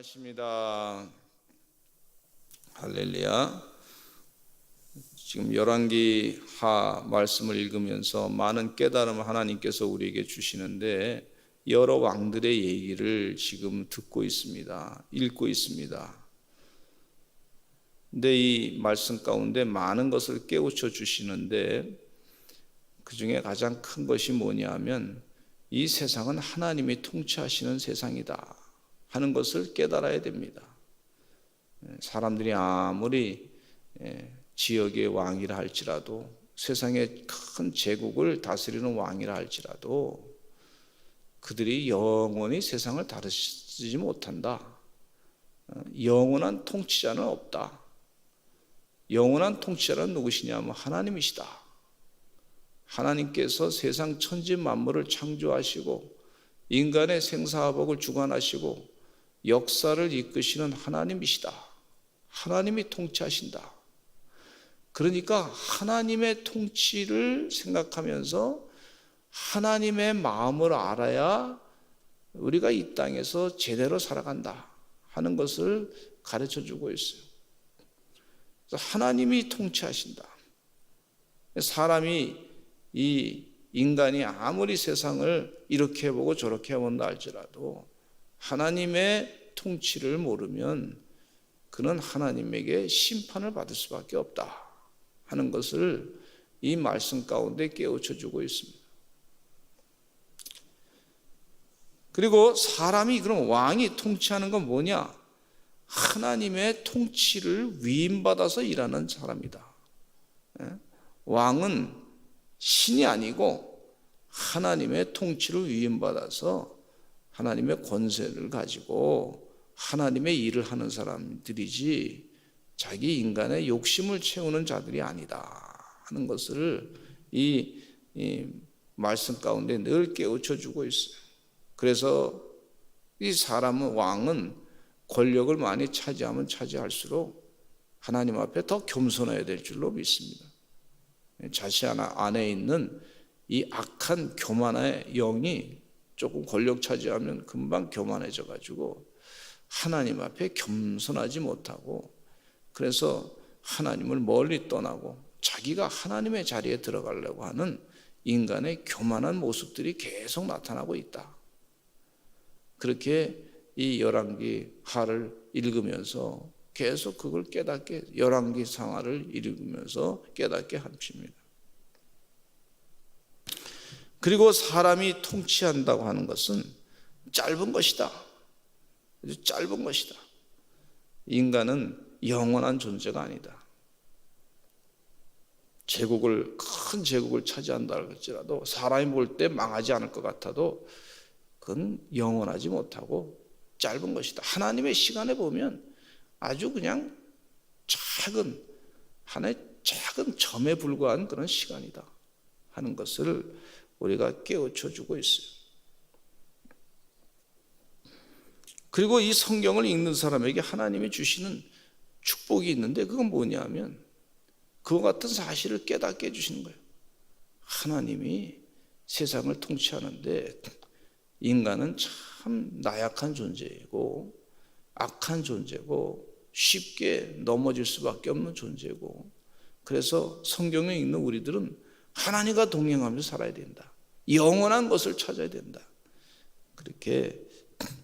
안녕하십니다. 할렐루야. 지금 열왕기하 말씀을 읽으면서 많은 깨달음을 하나님께서 우리에게 주시는데 여러 왕들의 얘기를 지금 듣고 있습니다. 읽고 있습니다. 근데 이 말씀 가운데 많은 것을 깨우쳐 주시는데 그 중에 가장 큰 것이 뭐냐면 이 세상은 하나님이 통치하시는 세상이다 하는 것을 깨달아야 됩니다. 사람들이 아무리 지역의 왕이라 할지라도 세상의 큰 제국을 다스리는 왕이라 할지라도 그들이 영원히 세상을 다스리지 못한다. 영원한 통치자는 없다. 영원한 통치자는 누구시냐면 하나님이시다. 하나님께서 세상 천지 만물을 창조하시고 인간의 생사화복을 주관하시고 역사를 이끄시는 하나님이시다. 하나님이 통치하신다. 그러니까 하나님의 통치를 생각하면서 하나님의 마음을 알아야 우리가 이 땅에서 제대로 살아간다 하는 것을 가르쳐 주고 있어요. 그래서 하나님이 통치하신다. 사람이 이 인간이 아무리 세상을 이렇게 보고 저렇게 본다 할지라도 하나님의 통치를 모르면 그는 하나님에게 심판을 받을 수밖에 없다 하는 것을 이 말씀 가운데 깨우쳐 주고 있습니다. 그리고 사람이 그럼 왕이 통치하는 건 뭐냐? 하나님의 통치를 위임받아서 일하는 사람이다. 왕은 신이 아니고 하나님의 통치를 위임받아서 하나님의 권세를 가지고 하나님의 일을 하는 사람들이지 자기 인간의 욕심을 채우는 자들이 아니다 하는 것을 이 말씀 가운데 늘 깨우쳐 주고 있어요. 그래서 이 사람은 왕은 권력을 많이 차지하면 차지할수록 하나님 앞에 더 겸손해야 될 줄로 믿습니다. 자신 안에 있는 이 악한 교만의 영이 조금 권력 차지하면 금방 교만해져 가지고 하나님 앞에 겸손하지 못하고 그래서 하나님을 멀리 떠나고 자기가 하나님의 자리에 들어가려고 하는 인간의 교만한 모습들이 계속 나타나고 있다. 그렇게 이 열왕기하를 읽으면서 계속 그걸 깨닫게 열왕기상하를 읽으면서 깨닫게 합니다. 그리고 사람이 통치한다고 하는 것은 짧은 것이다. 아주 짧은 것이다. 인간은 영원한 존재가 아니다. 큰 제국을 차지한다 할지라도 사람이 볼 때 망하지 않을 것 같아도 그건 영원하지 못하고 짧은 것이다. 하나님의 시간에 보면 아주 그냥 하나의 작은 점에 불과한 그런 시간이다 하는 것을 우리가 깨우쳐 주고 있어요. 그리고 이 성경을 읽는 사람에게 하나님이 주시는 축복이 있는데 그건 뭐냐면 그와 같은 사실을 깨닫게 해주시는 거예요. 하나님이 세상을 통치하는데 인간은 참 나약한 존재이고 악한 존재고 쉽게 넘어질 수밖에 없는 존재고 그래서 성경을 읽는 우리들은 하나님과 동행하면서 살아야 된다. 영원한 것을 찾아야 된다. 그렇게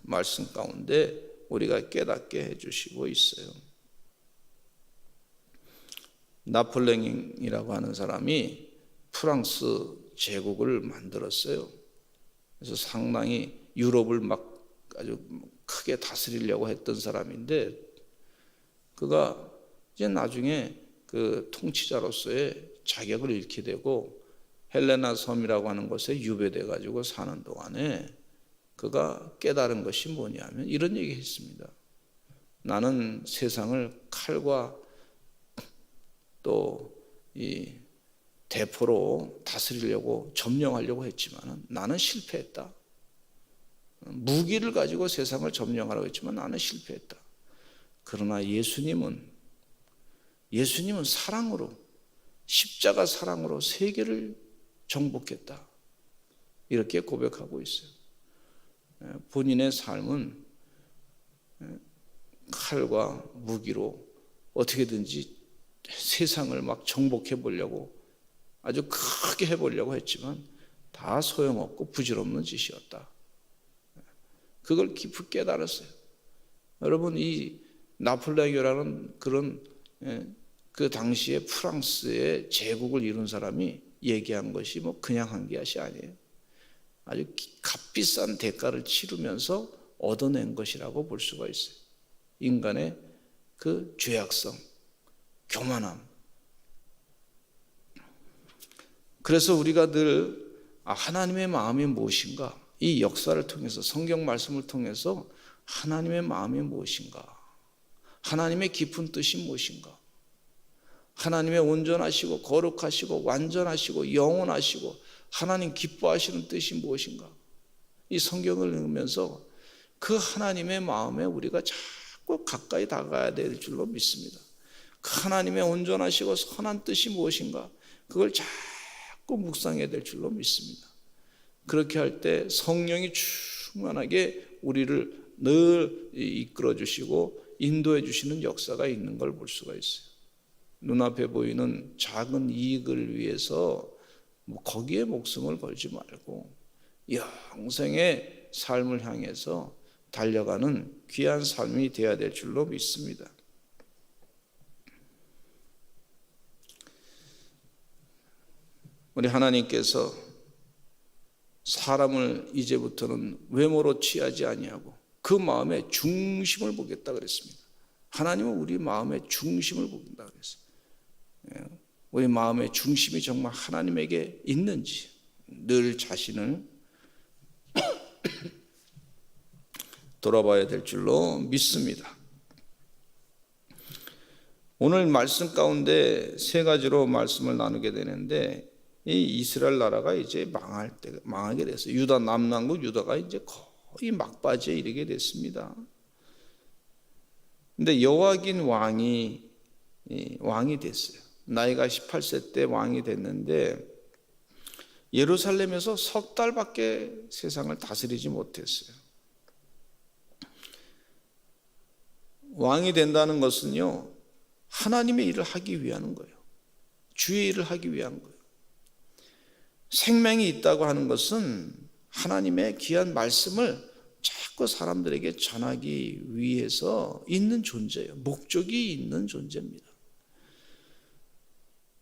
말씀 가운데 우리가 깨닫게 해주시고 있어요. 나폴레옹이라고 하는 사람이 프랑스 제국을 만들었어요. 그래서 상당히 유럽을 막 아주 크게 다스리려고 했던 사람인데 그가 이제 나중에 그 통치자로서의 자격을 잃게 되고 헬레나 섬이라고 하는 곳에 유배돼 가지고 사는 동안에 그가 깨달은 것이 뭐냐면 이런 얘기 했습니다. 나는 세상을 칼과 또 이 대포로 다스리려고 점령하려고 했지만 나는 실패했다. 무기를 가지고 세상을 점령하려고 했지만 나는 실패했다. 그러나 예수님은 사랑으로 십자가 사랑으로 세계를 정복했다. 이렇게 고백하고 있어요. 본인의 삶은 칼과 무기로 어떻게든지 세상을 막 정복해 보려고 아주 크게 해보려고 했지만 다 소용없고 부질없는 짓이었다. 그걸 깊이 깨달았어요. 여러분, 이 나폴레옹이라는 그런 그 당시에 프랑스의 제국을 이룬 사람이 얘기한 것이 뭐 그냥 한 것이 아니에요. 아주 값비싼 대가를 치르면서 얻어낸 것이라고 볼 수가 있어요. 인간의 그 죄악성, 교만함. 그래서 우리가 늘 하나님의 마음이 무엇인가, 이 역사를 통해서, 성경 말씀을 통해서 하나님의 마음이 무엇인가, 하나님의 깊은 뜻이 무엇인가, 하나님의 온전하시고 거룩하시고 완전하시고 영원하시고 하나님 기뻐하시는 뜻이 무엇인가, 이 성경을 읽으면서 그 하나님의 마음에 우리가 자꾸 가까이 다가가야 될 줄로 믿습니다. 그 하나님의 온전하시고 선한 뜻이 무엇인가, 그걸 자꾸 묵상해야 될 줄로 믿습니다. 그렇게 할 때 성령이 충만하게 우리를 늘 이끌어 주시고 인도해 주시는 역사가 있는 걸 볼 수가 있어요. 눈앞에 보이는 작은 이익을 위해서 거기에 목숨을 걸지 말고 영생의 삶을 향해서 달려가는 귀한 삶이 되어야 될 줄로 믿습니다. 우리 하나님께서 사람을 이제부터는 외모로 취하지 아니하고 그 마음의 중심을 보겠다 그랬습니다. 하나님은 우리 마음의 중심을 보겠다 그랬어요. 우리 마음의 중심이 정말 하나님에게 있는지 늘 자신을 돌아봐야 될 줄로 믿습니다. 오늘 말씀 가운데 세 가지로 말씀을 나누게 되는데, 이 이스라엘 나라가 이제 망하게 됐어요. 유다 남남국 유다가 이제 거의 막바지에 이르게 됐습니다. 근데 여호야긴 왕이 됐어요. 나이가 18세 때 왕이 됐는데 예루살렘에서 석 달밖에 세상을 다스리지 못했어요. 왕이 된다는 것은요, 하나님의 일을 하기 위한 거예요. 주의 일을 하기 위한 거예요. 생명이 있다고 하는 것은 하나님의 귀한 말씀을 자꾸 사람들에게 전하기 위해서 있는 존재예요. 목적이 있는 존재입니다.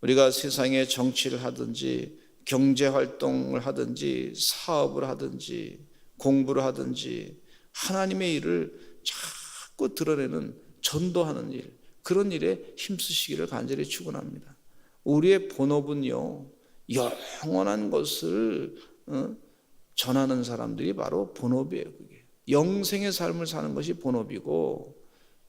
우리가 세상에 정치를 하든지 경제활동을 하든지 사업을 하든지 공부를 하든지 하나님의 일을 자꾸 드러내는, 전도하는 일, 그런 일에 힘쓰시기를 간절히 축원합니다. 우리의 본업은요, 영원한 것을 전하는 사람들이 바로 본업이에요. 그게 영생의 삶을 사는 것이 본업이고,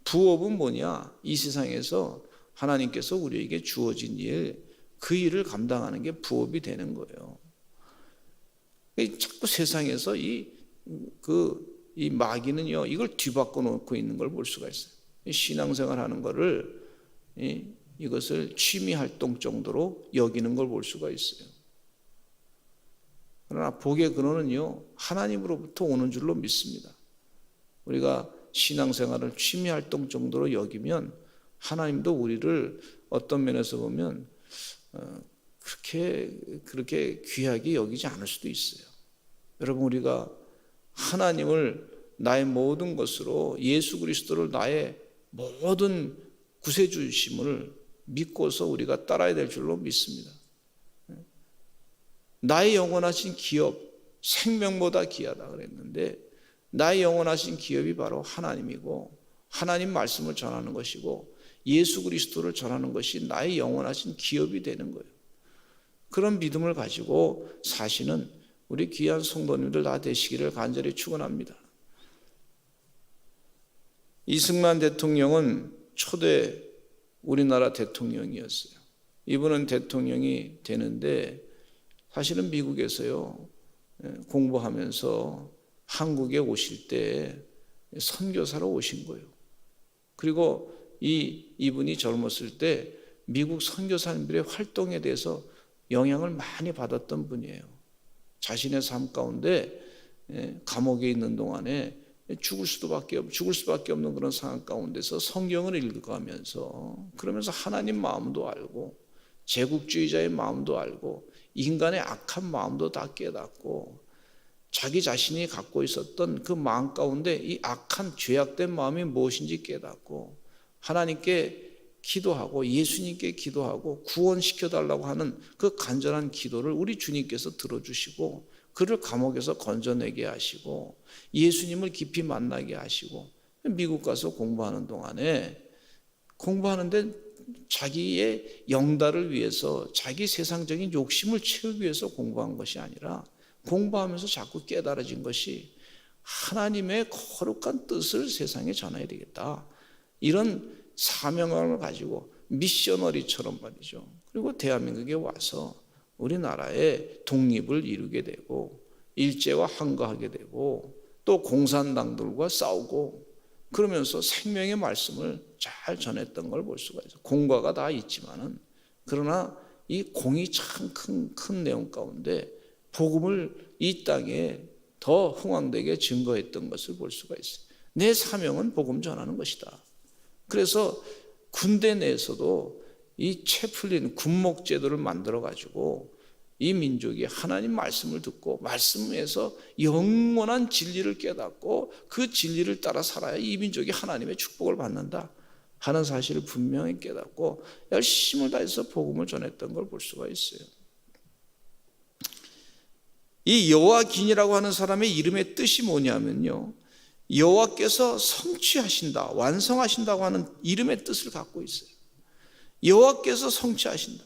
부업은 뭐냐? 이 세상에서 하나님께서 우리에게 주어진 일, 그 일을 감당하는 게 부업이 되는 거예요. 자꾸 세상에서 이 마귀는요, 이걸 뒤바꿔 놓고 있는 걸 볼 수가 있어요. 신앙생활 하는 거를, 이것을 취미 활동 정도로 여기는 걸 볼 수가 있어요. 그러나 복의 근원은요, 하나님으로부터 오는 줄로 믿습니다. 우리가 신앙생활을 취미 활동 정도로 여기면 하나님도 우리를 어떤 면에서 보면 그렇게 귀하게 여기지 않을 수도 있어요. 여러분, 우리가 하나님을 나의 모든 것으로, 예수 그리스도를 나의 모든 구세주심을 믿고서 우리가 따라야 될 줄로 믿습니다. 나의 영원하신 기업, 생명보다 귀하다 그랬는데, 나의 영원하신 기업이 바로 하나님이고, 하나님 말씀을 전하는 것이고, 예수 그리스도를 전하는 것이 나의 영원하신 기업이 되는 거예요. 그런 믿음을 가지고 사시는 우리 귀한 성도님들 다 되시기를 간절히 축원합니다. 이승만 대통령은 초대 우리나라 대통령이었어요. 이분은 대통령이 되는데 사실은 미국에서요, 공부하면서 한국에 오실 때 선교사로 오신 거예요. 그리고 이분이 젊었을 때 미국 선교사님들의 활동에 대해서 영향을 많이 받았던 분이에요. 자신의 삶 가운데 감옥에 있는 동안에 죽을 수밖에 없는 그런 상황 가운데서 성경을 읽어가면서, 그러면서 하나님 마음도 알고 제국주의자의 마음도 알고 인간의 악한 마음도 다 깨닫고 자기 자신이 갖고 있었던 그 마음 가운데 이 악한 죄악된 마음이 무엇인지 깨닫고 하나님께 기도하고 예수님께 기도하고 구원시켜 달라고 하는 그 간절한 기도를 우리 주님께서 들어주시고 그를 감옥에서 건져내게 하시고 예수님을 깊이 만나게 하시고 미국 가서 공부하는 동안에 공부하는데 자기의 영달을 위해서 자기 세상적인 욕심을 채우기 위해서 공부한 것이 아니라 공부하면서 자꾸 깨달아진 것이 하나님의 거룩한 뜻을 세상에 전해야 되겠다, 이런 사명감을 가지고 미셔너리처럼 말이죠. 그리고 대한민국에 와서 우리나라의 독립을 이루게 되고 일제와 항거하게 되고 또 공산당들과 싸우고 그러면서 생명의 말씀을 잘 전했던 걸 볼 수가 있어요. 공과가 다 있지만은, 그러나 이 공이 참 큰 내용 가운데 복음을 이 땅에 더 흥왕되게 증거했던 것을 볼 수가 있어요. 내 사명은 복음 전하는 것이다. 그래서 군대 내에서도 이 채플린 군목 제도를 만들어 가지고 이 민족이 하나님 말씀을 듣고 말씀에서 영원한 진리를 깨닫고 그 진리를 따라 살아야 이 민족이 하나님의 축복을 받는다 하는 사실을 분명히 깨닫고 열심을 다해서 복음을 전했던 걸 볼 수가 있어요. 이 여호와긴이라고 하는 사람의 이름의 뜻이 뭐냐면요, 여호와께서 성취하신다, 완성하신다고 하는 이름의 뜻을 갖고 있어요. 여호와께서 성취하신다.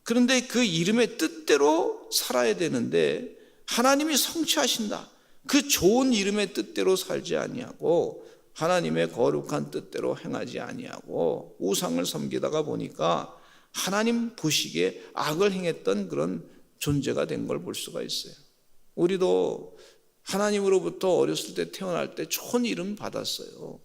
그런데 그 이름의 뜻대로 살아야 되는데 하나님이 성취하신다, 그 좋은 이름의 뜻대로 살지 아니하고 하나님의 거룩한 뜻대로 행하지 아니하고 우상을 섬기다가 보니까 하나님 보시기에 악을 행했던 그런 존재가 된 걸 볼 수가 있어요. 우리도 하나님으로부터 어렸을 때 태어날 때 좋은 이름 받았어요.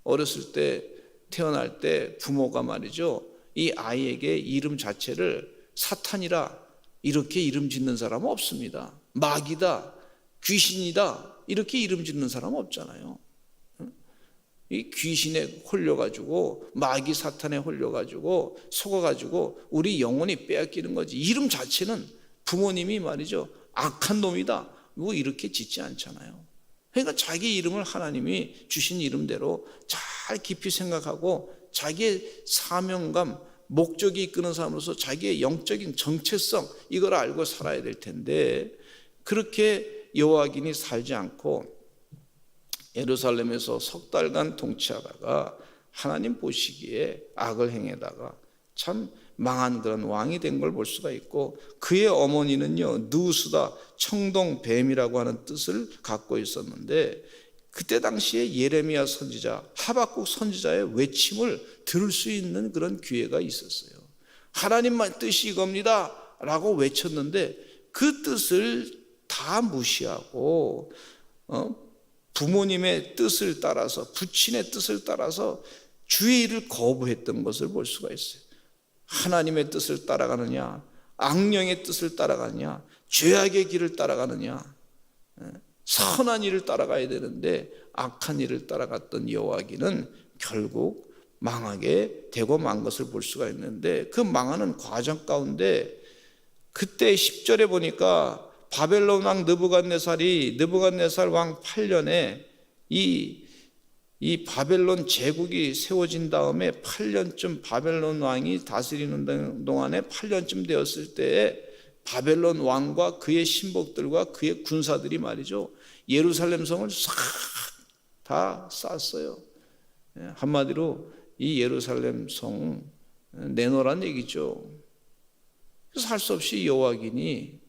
어렸을 때 태어날 때 부모가 말이죠, 이 아이에게 이름 자체를 사탄이라 이렇게 이름 짓는 사람은 없습니다. 마귀다, 귀신이다 이렇게 이름 짓는 사람은 없잖아요. 이 귀신에 홀려가지고 마귀 사탄에 홀려가지고 속아가지고 우리 영혼이 빼앗기는 거지, 이름 자체는 부모님이 말이죠 악한 놈이다 뭐 이렇게 짓지 않잖아요. 그러니까 자기 이름을 하나님이 주신 이름대로 잘 깊이 생각하고 자기의 사명감, 목적이 이끄는 사람으로서 자기의 영적인 정체성 이걸 알고 살아야 될 텐데 그렇게 여호와긴이 살지 않고 예루살렘에서 석 달간 통치하다가 하나님 보시기에 악을 행해다가 참 망한 그런 왕이 된 걸 볼 수가 있고, 그의 어머니는요 누수다, 청동뱀이라고 하는 뜻을 갖고 있었는데 그때 당시에 예레미야 선지자, 하박국 선지자의 외침을 들을 수 있는 그런 기회가 있었어요. 하나님만 뜻이 이겁니다 라고 외쳤는데 그 뜻을 다 무시하고 부모님의 뜻을 따라서, 부친의 뜻을 따라서 주의 일을 거부했던 것을 볼 수가 있어요. 하나님의 뜻을 따라가느냐, 악령의 뜻을 따라가느냐, 죄악의 길을 따라가느냐, 선한 일을 따라가야 되는데 악한 일을 따라갔던 여호와긴은 결국 망하게 되고 만 것을 볼 수가 있는데, 그 망하는 과정 가운데 그때 10절에 보니까 바벨론 왕 느부갓네살 왕 8년에 이 바벨론 제국이 세워진 다음에 8년쯤 바벨론 왕이 다스리는 동안에 8년쯤 되었을 때에 바벨론 왕과 그의 신복들과 그의 군사들이 말이죠 예루살렘 성을 싹 다 쌌어요. 한마디로 이 예루살렘 성 내놓으란 얘기죠. 그래서 할 수 없이 여호와긴이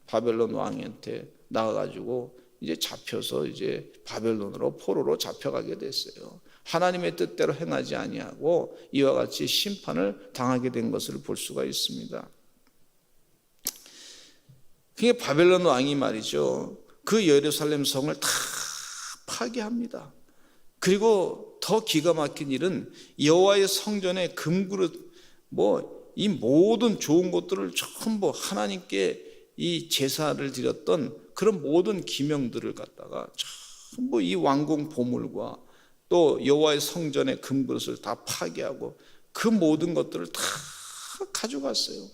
바벨론 왕한테 나가가지고 이제 잡혀서 이제 바벨론으로 포로로 잡혀가게 됐어요. 하나님의 뜻대로 행하지 아니하고 이와 같이 심판을 당하게 된 것을 볼 수가 있습니다. 그게 바벨론 왕이 말이죠 그 예루살렘 성을 다 파괴합니다. 그리고 더 기가 막힌 일은 여호와의 성전에 금그릇 이 모든 좋은 것들을 전부 하나님께 이 제사를 드렸던 그런 모든 기명들을 갖다가 전부 이 왕궁 보물과 또 여호와의 성전의 금그릇을 다 파괴하고 그 모든 것들을 다 가져갔어요.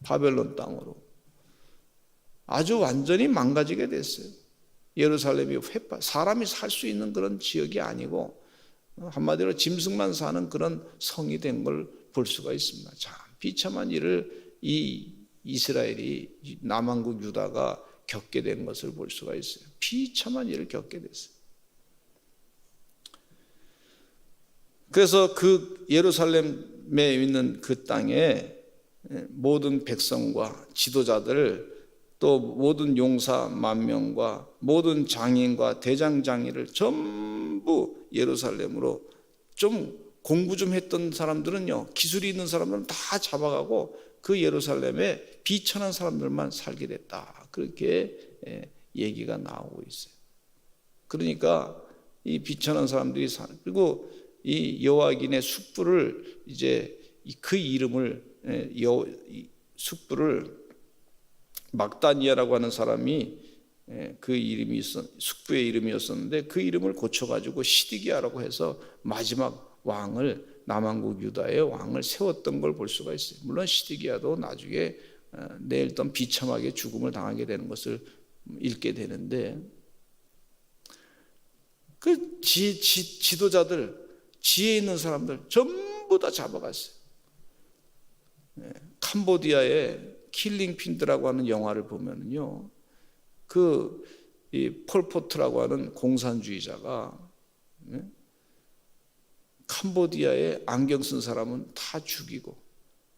바벨론 땅으로. 아주 완전히 망가지게 됐어요. 예루살렘이 사람이 살 수 있는 그런 지역이 아니고 한마디로 짐승만 사는 그런 성이 된 걸 볼 수가 있습니다. 참 비참한 일을 이 이스라엘이 남왕국 유다가 겪게 된 것을 볼 수가 있어요. 비참한 일을 겪게 됐어요. 그래서 그 예루살렘에 있는 그 땅에 모든 백성과 지도자들 또 모든 용사 10,000명과 모든 장인과 대장장이를 전부 예루살렘으로 좀 공부 좀 했던 사람들은요, 기술이 있는 사람들은 다 잡아가고 그 예루살렘에 비천한 사람들만 살게 됐다. 그렇게 얘기가 나오고 있어요. 그러니까 이 비천한 사람들이 그리고 이 여호와긴의 숯불을 이제 그 이름을 숯불을 막다니아라고 하는 사람이 그 이름이 숯불의 이름이었었는데 그 이름을 고쳐가지고 시드기야라고 해서 마지막 왕을 남왕국 유다의 왕을 세웠던 걸 볼 수가 있어요. 물론 시드기야도 나중에 내일던 비참하게 죽음을 당하게 되는 것을 읽게 되는데 그 지도자들 지혜 있는 사람들 전부 다 잡아갔어요. 캄보디아의 킬링 핀드라고 하는 영화를 보면은요, 이 폴포트라고 하는 공산주의자가 캄보디아에 안경 쓴 사람은 다 죽이고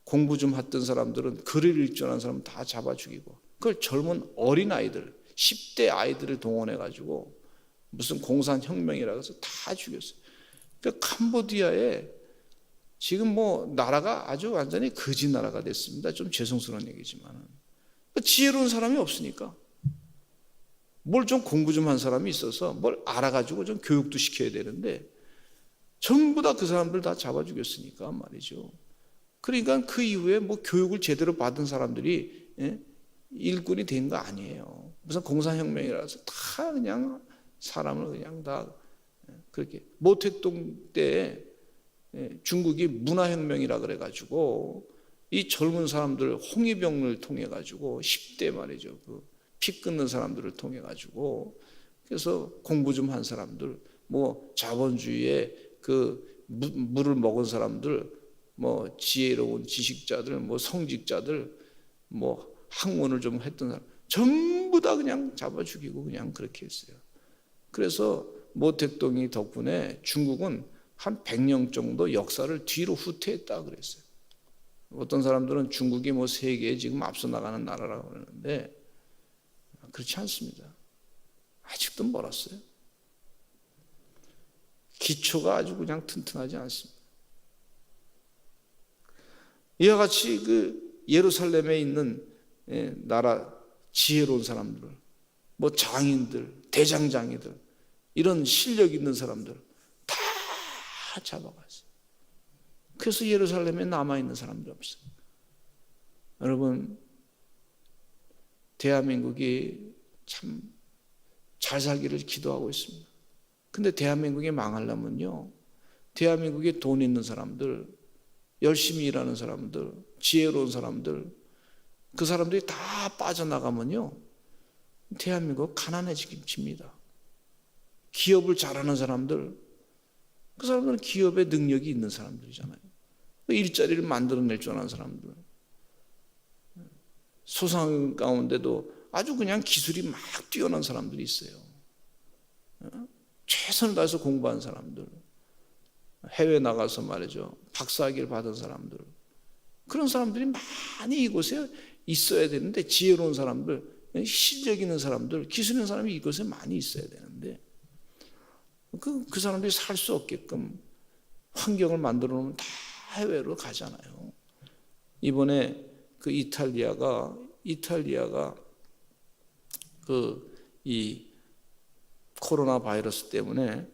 공부 좀 했던 사람들은 글을 읽을 줄 아는 사람은 다 잡아 죽이고 그걸 젊은 어린 아이들 10대 아이들을 동원해 가지고 무슨 공산혁명이라고 해서 다 죽였어요. 그러니까 캄보디아에 지금 뭐 나라가 아주 완전히 거지 나라가 됐습니다. 좀 죄송스러운 얘기지만 지혜로운 사람이 없으니까 뭘 좀 공부 좀 한 사람이 있어서 뭘 알아가지고 좀 교육도 시켜야 되는데 전부 다 그 사람들 다 잡아 죽였으니까 말이죠. 그러니까 그 이후에 뭐 교육을 제대로 받은 사람들이 일꾼이 된 거 아니에요. 무슨 공산혁명이라서 다 그냥 사람을 그냥 다 그렇게 모택동 때 중국이 문화혁명이라 그래가지고 이 젊은 사람들 홍위병을 통해 가지고 10대 말이죠. 피 끊는 사람들을 통해 가지고 그래서 공부 좀 한 사람들 뭐 자본주의에 그 물을 먹은 사람들 뭐 지혜로운 지식자들 뭐 성직자들 뭐 학문을 좀 했던 사람 전부 다 그냥 잡아 죽이고 그냥 그렇게 했어요. 그래서 모택동이 덕분에 중국은 한 100년 정도 역사를 뒤로 후퇴했다 그랬어요. 어떤 사람들은 중국이 뭐 세계에 지금 앞서 나가는 나라라고 그러는데 그렇지 않습니다. 아직도 멀었어요. 기초가 아주 그냥 튼튼하지 않습니다. 이와 같이 그 예루살렘에 있는 나라 지혜로운 사람들, 뭐 장인들, 대장장이들, 이런 실력 있는 사람들 다 잡아갔어요. 그래서 예루살렘에 남아있는 사람들이 없어요. 여러분, 대한민국이 참 잘 살기를 기도하고 있습니다. 근데 대한민국이 망하려면요, 대한민국에 돈 있는 사람들, 열심히 일하는 사람들, 지혜로운 사람들, 그 사람들이 다 빠져나가면요, 대한민국 가난해집니다. 기업을 잘하는 사람들, 그 사람들은 기업에 능력이 있는 사람들이잖아요. 일자리를 만들어낼 줄 아는 사람들, 소상 가운데도 아주 그냥 기술이 막 뛰어난 사람들이 있어요. 최선을 다해서 공부한 사람들, 해외 나가서 말이죠, 박사학위를 받은 사람들, 그런 사람들이 많이 이곳에 있어야 되는데, 지혜로운 사람들, 실력 있는 사람들, 기술 있는 사람이 이곳에 많이 있어야 되는데 그 사람들이 살 수 없게끔 환경을 만들어 놓으면 다 해외로 가잖아요. 이번에 그 이탈리아가 이 코로나 바이러스 때문에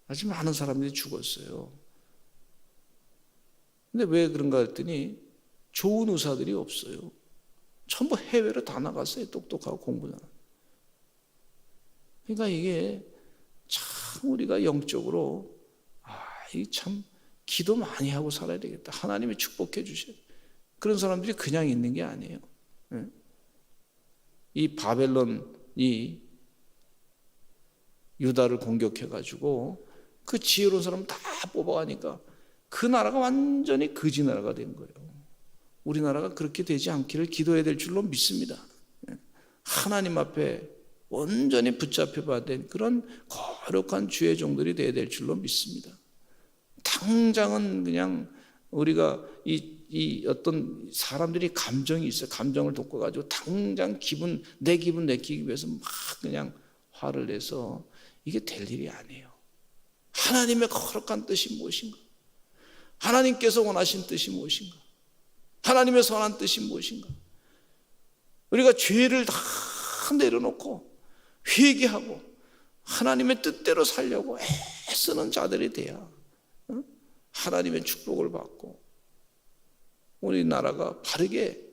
아주 많은 사람들이 죽었어요. 근데 왜 그런가 했더니 좋은 의사들이 없어요. 전부 해외로 다 나갔어요. 똑똑하고 공부는. 그러니까 이게 우리가 영적으로 이 참 기도 많이 하고 살아야 되겠다. 하나님이 축복해 주셔야 돼. 그런 사람들이 그냥 있는 게 아니에요. 이 바벨론이 유다를 공격해가지고 그 지혜로운 사람 다 뽑아가니까 그 나라가 완전히 거지 나라가 된 거예요. 우리나라가 그렇게 되지 않기를 기도해야 될 줄로 믿습니다. 하나님 앞에 온전히 붙잡혀 된 그런 거룩한 주의 종들이 되어야 될 줄로 믿습니다. 당장은 그냥 우리가 이 어떤 사람들이 감정이 있어요. 감정을 돋궈가지고 당장 내 기분 내키기 위해서 막 그냥 화를 내서 이게 될 일이 아니에요. 하나님의 거룩한 뜻이 무엇인가? 하나님께서 원하신 뜻이 무엇인가? 하나님의 선한 뜻이 무엇인가? 우리가 죄를 다 내려놓고 회개하고 하나님의 뜻대로 살려고 애쓰는 자들이 돼야 하나님의 축복을 받고 우리나라가 바르게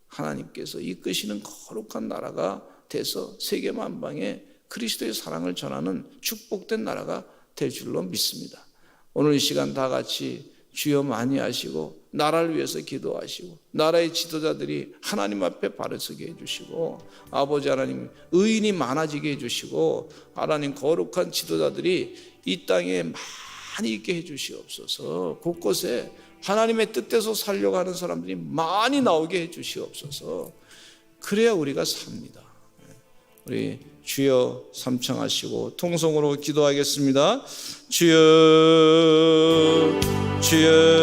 하나님께서 이끄시는 거룩한 나라가 돼서 세계 만방에 그리스도의 사랑을 전하는 축복된 나라가 될 줄로 믿습니다. 오늘 이 시간 다 같이 주여 많이 하시고 나라를 위해서 기도하시고 나라의 지도자들이 하나님 앞에 바로 서게 해주시고 아버지 하나님 의인이 많아지게 해주시고 하나님 거룩한 지도자들이 이 땅에 많이 있게 해주시옵소서. 곳곳에 하나님의 뜻대로 살려고 하는 사람들이 많이 나오게 해주시옵소서. 그래야 우리가 삽니다. 우리 주여 삼창하시고 통성으로 기도하겠습니다. 주여 주여